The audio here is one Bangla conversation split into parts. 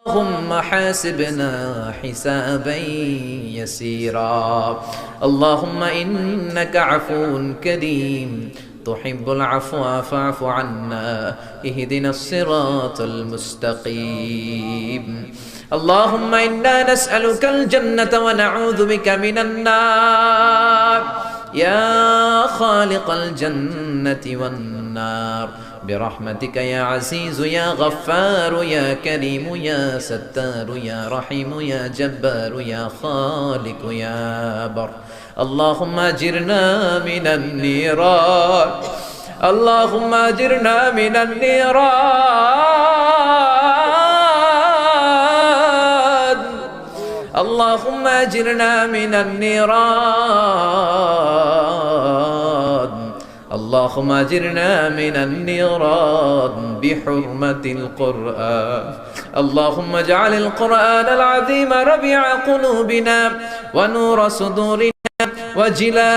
اللهم حاسبنا حسابا يسيرا اللهم إنك عفو كريم تحب العفو فاعف عنا اهدنا الصراط المستقيم اللهم إنا نسألك الجنة ونعوذ بك من النار يا خالق الجنة والنار برحمتك يا عزيز يا غفار يا كريم يا ستار يا رحيم يا جبار يا خالق يا بر اللهم أجرنا من النيران اللهم أجرنا من النيران اللهم أجرنا من النيران اللهم أجرنا من النيران بحرمة القرآن اللهم اجعل القرآن العظيم ربيع قلوبنا ونور صدورنا وجلاء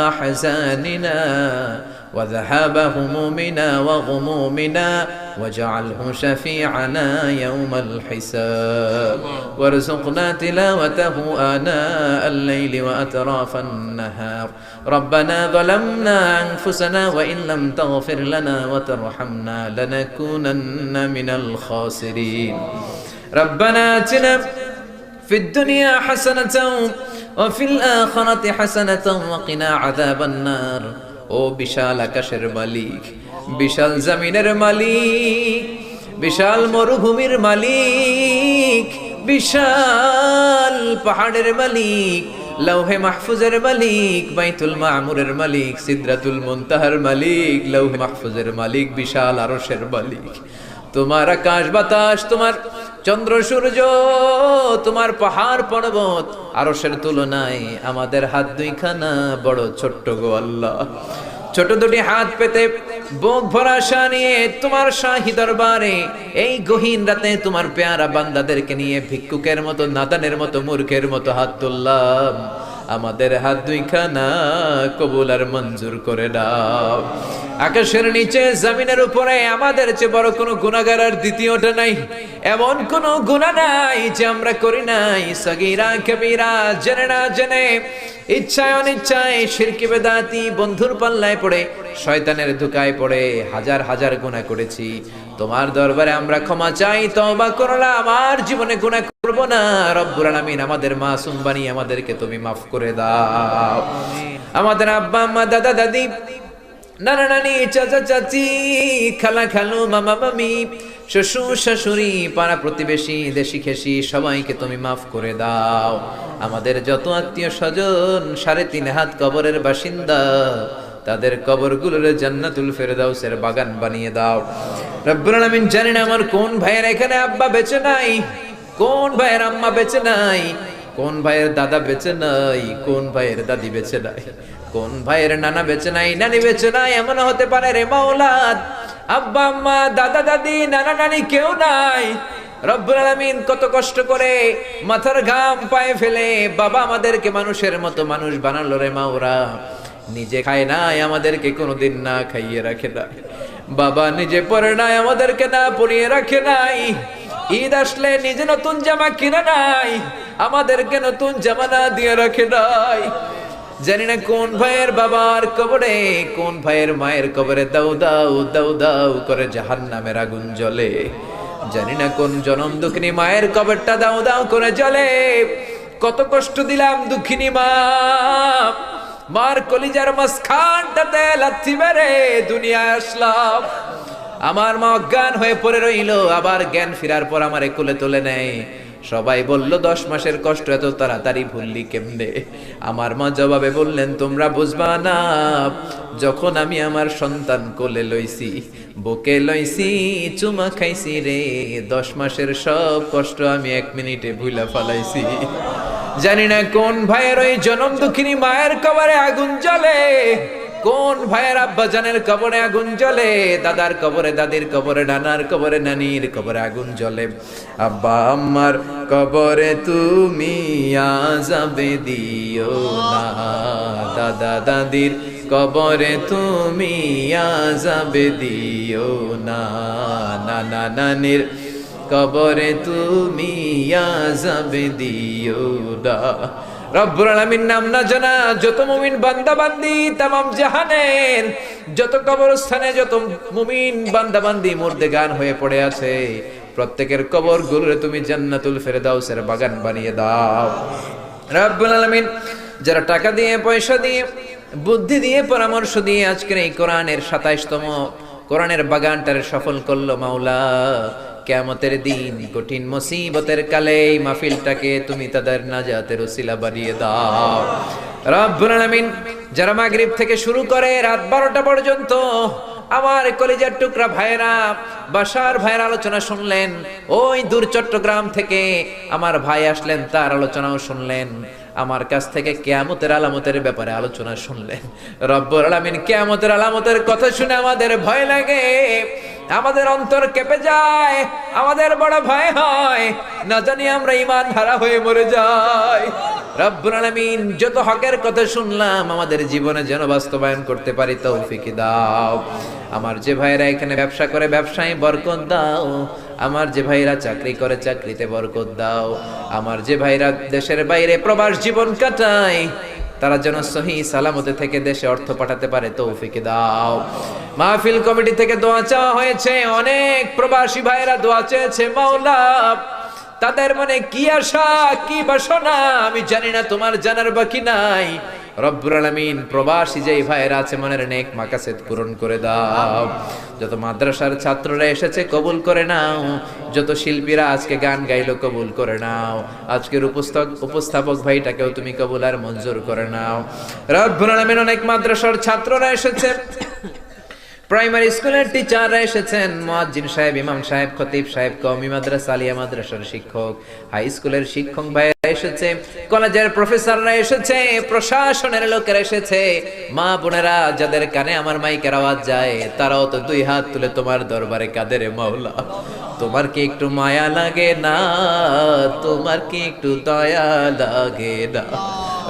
أحزاننا وذهاب همومنا وغمومنا واجعله شفيعنا يوم الحساب وارزقنا تلاوته آناء الليل وأطراف النهار ربنا ظلمنا أنفسنا وإن لم تغفر لنا وترحمنا لنكونن من الخاسرين ربنا آتنا في الدنيا حسنة وفي الآخرة حسنة وقنا عذاب النار ও বিশাল আকাশের মালিক বিশাল জমিনের মালিক বিশাল মরুভূমির মালিক বিশাল পাহাড়ের মালিক লৌহে মাহফুজের মালিক বাইতুল মামুরের মালিক সিদরাতুল মুনতাহার মালিক লৌহে মাহফুজের মালিক বিশাল আরশের মালিক তোমার আকাশ বাতাস তোমার চন্দ্র সূর্য তোমার পাহাড় পর্বত আরশের তুলনায় আমাদের হাত দুইখানা বড় ছোট্ট গো আল্লাহ ছোট দুটি হাত পেতে বুক ভরা আশা নিয়ে তোমার শাহী দরবারে এই গহীন রাতে তোমার পেয়ারা বান্দাদেরকে নিয়ে ভিক্ষুকের মতো নাদানের মতো মূর্খের মতো হাত তুললাম আমাদের হাত দুইখানা কবুল আর মঞ্জুর করে দাও আকাশের নিচে জমিনের উপরে আমাদের চেয়ে বড় কোনো গুনাহগার আর দ্বিতীয়টা নাই এমন কোনো গুনাহ নাই যে আমরা করি নাই সগীরা কবিরা জেনে না জেনে ইচ্ছায় অনিচ্ছায় শিরকি বেদাতি বন্ধুর পাল্লায় পড়ে শয়তানের ধোঁকায় পড়ে হাজার হাজার গুনাহ করেছি তোমার দরবারে আমরা ক্ষমা চাই তওবা করলাম আর জীবনে গুনাহ করব না রব্বুল আলামিন আমাদের মাসুম বানিয়ে আমাদেরকে তুমি মাফ করে দাও আমাদের আব্বা আম্মা দাদা দাদি নানা নানি চাচা চাচি খালা খালু মামা মামি শ্বশুর শাশুড়ি পাড়া প্রতিবেশী দেশি খেসি সবাইকে তুমি মাফ করে দাও আমাদের যত আত্মীয় স্বজন 3.5 হাত কবরের বাসিন্দা তাদের কবরগুলোর জান্নাতুল ফেরদাউসের বাগান বানিয়ে দাও রব্বুল আলামিন জানি না আমার কোন ভাইয়ের এখানে আব্বা বেঁচে নাই কোন ভাইয়ের আম্মা বেঁচে নাই কোন ভাইয়ের দাদা বেঁচে নাই কোন ভাইয়ের দাদি বেঁচে নাই কোন ভাইয়ের নানা বেঁচে নাই নানি বেঁচে নাই এমন হতে পারে রে মাওলা আব্বা আম্মা দাদা দাদি নানা নানি কেউ নাই রব্বুল আলামিন কত কষ্ট করে মাথার ঘাম পায়ে ফেলে বাবা আমাদেরকে মানুষের মতো মানুষ বানালো রে মাওরা নিজে খায় নাই আমাদেরকে কোনোদিন না খাইয়ে রাখে নাই বাবা নিজে পরে নাই আমাদেরকে না পরিয়ে রাখে নাই ঈদ আসলে নিজে নতুন জামা কিনে নাই আমাদেরকে নতুন জামা না দিয়ে রাখে নাই জানি না কোন ভাইয়ের বাবার কবরে কোন ভাইয়ের মায়ের কবরে দাউ দাউ দাউ দাউ করে জাহান্নামের আগুন জ্বলে জানি না কোন জনম দুঃখিনী মায়ের কবরটা দাউ দাউ করে জ্বলে কত কষ্ট দিলাম দুঃখিনী মা মার কলিজার মাঝখানটাতে লাথি মেরে দুনিয়ায় আসলাম আমার মা অজ্ঞান হয়ে পড়ে রইল আবার জ্ঞান ফেরার পর আমারে কোলে তুলে নেয় সবাই বলল 10 মাসের কষ্ট এত তাড়াতাড়ি ভুললি কেমনে আমার মা জবাবে বললেন তোমরা বুঝবা না যখন আমি আমার সন্তান কোলে লইছি বুকে লইছি চুমা খাইছি রে 10 মাসের সব কষ্ট আমি 1 মিনিটে ভুলা ফলাইছি জানি না কোন ভাইয়ের ওই জনম দুঃখিনী মায়ের কবরে আগুন জ্বলে কোন ভাইয়ের আব্বা জানের কবরে আগুন জ্বলে দাদার কবরে দাদির কবরে নানার কবরে নানির কবরে আগুন জ্বলে আব্বা আম্মার কবরে তুমি আযাব দিও না দাদা দাদির কবরে তুমি আযাব দিও না, নানা নানির কবরে তুমি আযাব দিও না। রব্বুল আলামিন নাম না জানা যত মুমিন বান্দা বান্দি তামাম জাহানের যত কবরস্থানে যত মুমিন বান্দা বান্দি মুর্দেগান হয়ে পড়ে আছে, প্রত্যেকের কবর গুলোরে তুমি জান্নাতুল ফেরদাউসের বাগান বানিয়ে দাও। রব্বুল আলামিন যারা টাকা দিয়ে, পয়সা দিয়ে, বুদ্ধি দিয়ে, পরামর্শ দিয়ে আজকের এই কোরআনের 27তম কোরআনের বাগানটারে সফল করলো মাওলা, কিয়ামতের দিন কঠিন মুসিবতের কালে এই মাহফিলটাকে তুমি তাদের নাজাতের ওসিলা বানিয়ে দাও। রব্বুল আলামিন যারা মাগরিব থেকে শুরু করে রাত 12টা পর্যন্ত আমার কলিজার টুকরা ভাইরা, বাসার ভাইয়ের আলোচনা শুনলেন, ওই দূর চট্টগ্রাম থেকে আমার ভাই আসলেন, তার আলোচনাও শুনলেন, আমার কাছ থেকে কিয়ামতের আলামতের ব্যাপারে আলোচনা শুনলেন। রব্বুল আলামিন কিয়ামতের আলামতের কথা শুনে আমাদের ভয় লাগে, আমাদের অন্তর কেঁপে যায়, আমাদের বড় ভয় হয়, না জানি আমরা ঈমান হারা হয়ে মরে যাই। রব্বুল আলামিন যত হকের কথা শুনলাম আমাদের জীবনে যেন বাস্তবায়ন করতে পারি তৌফিক দাও। আমার যে ভাইরা এখানে ব্যবসা করে ব্যবসায় বরকত দাও, আমার যে ভাইরা চাকরি করে চাকরিতে বরকত দাও, আমার যে ভাইরা দেশের বাইরে প্রবাস জীবন কাটায় তারা যেন সহি সালামতে থেকে দেশে অর্থ পাঠাতে পারে তৌফিক দাও। মাহফিল কমিটি থেকে দোয়া চাওয়া হয়েছে, অনেক প্রবাসী ভাইরা দোয়া চেয়েছে মাওলা, তাদের মনে কি আশা কি বাসনা আমি জানি না, তোমার জানার বাকি নাই। রব্বুল আলামিন প্রবাসী যেই ভাইরা আছে মনের নেক মাকাসেদ পূরণ করে দাও। যত মাদ্রাসার ছাত্ররা এসেছে কবুল করে নাও, যত শিল্পীরা আজকে গান গাইলো কবুল করে নাও, আজকের উপস্থাপক ভাইটাকেও তুমি কবুল আর মঞ্জুর করে নাও। রব্বুল আলামিন অনেক মাদ্রাসার ছাত্ররা এসেছে, প্রাইমারি স্কুলের টিচাররা এসেছেন, মুয়াজ্জিন সাহেব, ইমাম সাহেব, খতিব সাহেব, কওমি মাদ্রাসা, আলিয়া মাদ্রাসার শিক্ষক, হাই স্কুলের শিক্ষক ভাইরা এসেছে, কলেজের প্রফেসররা এসেছে, প্রশাসনের লোকেরা এসেছে, মা বোনেরা যাদের কানে আমার মাইকের আওয়াজ যায় তারাও তো দুই হাত তুলে তোমার দরবারে কাঁদে রে মাওলা। তোমার কি একটু মায়া লাগে না? তোমার কি একটু দয়া লাগে না?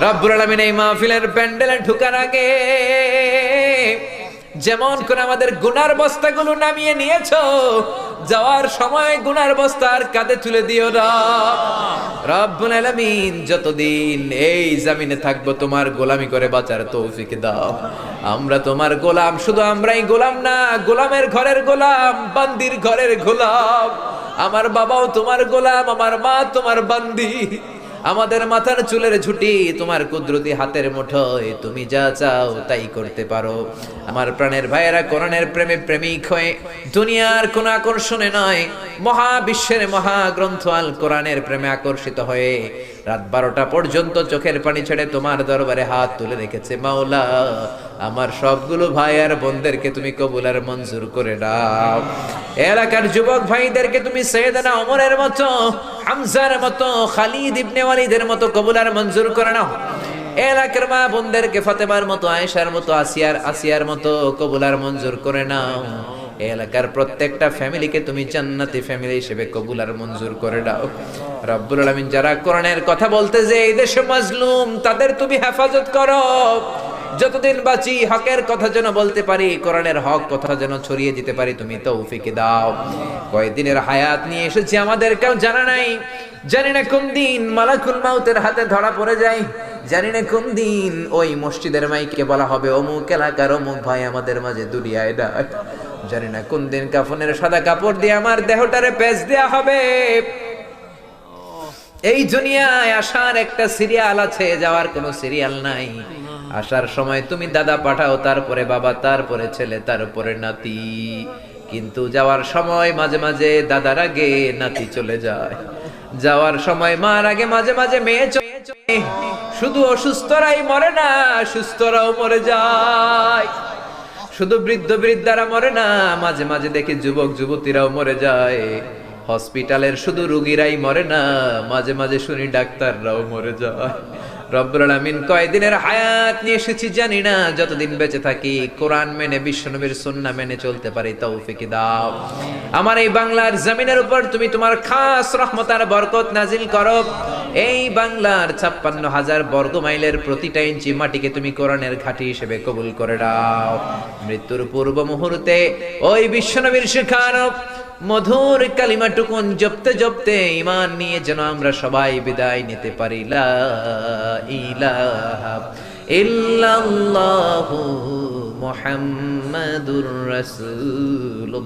রব্বুল আলামিন এই মাহফিলের প্যান্ডেলে ঢোকার আগে যেমন করে আমাদের গুনার বস্তাগুলো নামিয়ে নিয়েছো, যাওয়ার সময় গুনার বস্তা আর কাঁধে তুলে দিও না। রব্বুল আলামিন যতদিন এই জমিনে থাকবো তোমার গোলামি করে বাঁচার তৌফিক দাও। আমরা তোমার গোলাম, শুধু আমরাই গোলাম না, গোলামের ঘরের গোলাম, বান্দির ঘরের গোলাম। আমার বাবাও তোমার গোলাম, আমার মা তোমার বান্দি, আমাদের মাথার চুলের ঝুঁটি তোমার কুদরতি হাতের মুঠোয়, তুমি যা চাও তাই করতে পারো। আমার প্রাণের ভাইয়েরা কোরআনের প্রেমে প্রেমিক হয়ে দুনিয়ার কোন আকর্ষণে নয়, মহাবিশ্বের মহাগ্রন্থ আল কোরআনের প্রেমে আকর্ষিত হয়ে রাত 12টা পর্যন্ত চোখের পানি ছেড়ে তোমার দরবারে হাত তুলে রেখেছে মাওলা। আমার সবগুলো ভাই আর বোনদেরকে তুমি কবুল আর মঞ্জুর করে দাও। এলাকার যুবক ভাইদেরকে তুমি সাইয়েদনা ওমরের মতো, হামজার মতো, খালিদ ইবনে ওয়ালিদের মতো কবুল আর মঞ্জুর করে নাও। এলাকার মা বোনদেরকে ফাতেমার মতো, আয়েশার মতো, আসিয়ার মতো কবুল আর মঞ্জুর করে নাও। এলাকার প্রত্যেকটা ফ্যামিলিকে তুমি জান্নাতি ফ্যামিলি হিসেবে কবুল আর মঞ্জুর করে দাও। রব্বুল আলামিন যারা কোরআনের কথা বলতে যে এই দেশে মাজলুম তাদের তুমি হেফাজত করো। যতদিন বাঁচি হকের কথা যেন বলতে পারি, কোরআনের হক কথা যেন ছড়িয়ে দিতে পারি, তুমি তৌফিক দাও। কয়েকদিনের হায়াত নিয়ে এসেছি, আমাদের কেউ জানা নাই, জানি না কোন দিন মালাকুল মাউতের হাতে ধরা পড়ে যায়, জানি না কোন দিন ওই মসজিদের মাইকে বলা হবে অমুক এলাকার অমুক ভাই আমাদের মাঝে দুনিয়ায় ডাক, জানি না কোন দিন কাফনের সাদা কাপড় দিয়ে আমার দেহটারে পেঁচ দেয়া হবে। এই দুনিয়ায় আসার একটা সিরিয়াল আছে, যাওয়ার কোনো সিরিয়াল নাই। আসার সময় তুমি দাদা পাঠাও, তারপরে বাবা, তারপরে ছেলে, তারপরে নাতি, কিন্তু যাওয়ার সময় মাঝে মাঝে দাদার আগে নাতি চলে যায়, যাওয়ার সময় মার আগে মাঝে মাঝে মেয়ে চলে। শুধু অসুস্থরাই মরে না, সুস্থরাও মরে যায়। শুধু বৃদ্ধ বৃদ্ধারা মরে না, মাঝে মাঝে দেখি যুবক যুবতীরাও মরে যায়। হসপিটালের শুধু রোগীরাই মরে না, মাঝে মাঝে শুনি ডাক্তাররাও মরে যায়। রব্বুল আলামিন কয়দিনের হায়াত নিয়ে এসেছি জানি না, যতদিন বেঁচে থাকি কোরআন মেনে বিশ্বনবীর সুন্নাহ মেনে চলতে পারি তৌফিক দাও। আমার এই বাংলার জমিনের উপর তুমি তোমার খাস রহমত আর বরকত নাজিল করো। এই বাংলার 56,000 বর্গ মাইলের প্রতিটা ইঞ্চি মাটিকে তুমি কোরআনের ঘাঁটি হিসেবে কবুল করে দাও। মৃত্যুর পূর্ব মুহূর্তে ওই বিশ্বনবীর শেখানো মধুর কালিমাটুকুন জপতে জপতে ঈমান নিয়ে যেন আমরা সবাই বিদায় নিতে পারি। লা ইলাহা ইল্লাল্লাহু মুহাম্মাদুর রাসূলুল্লাহ।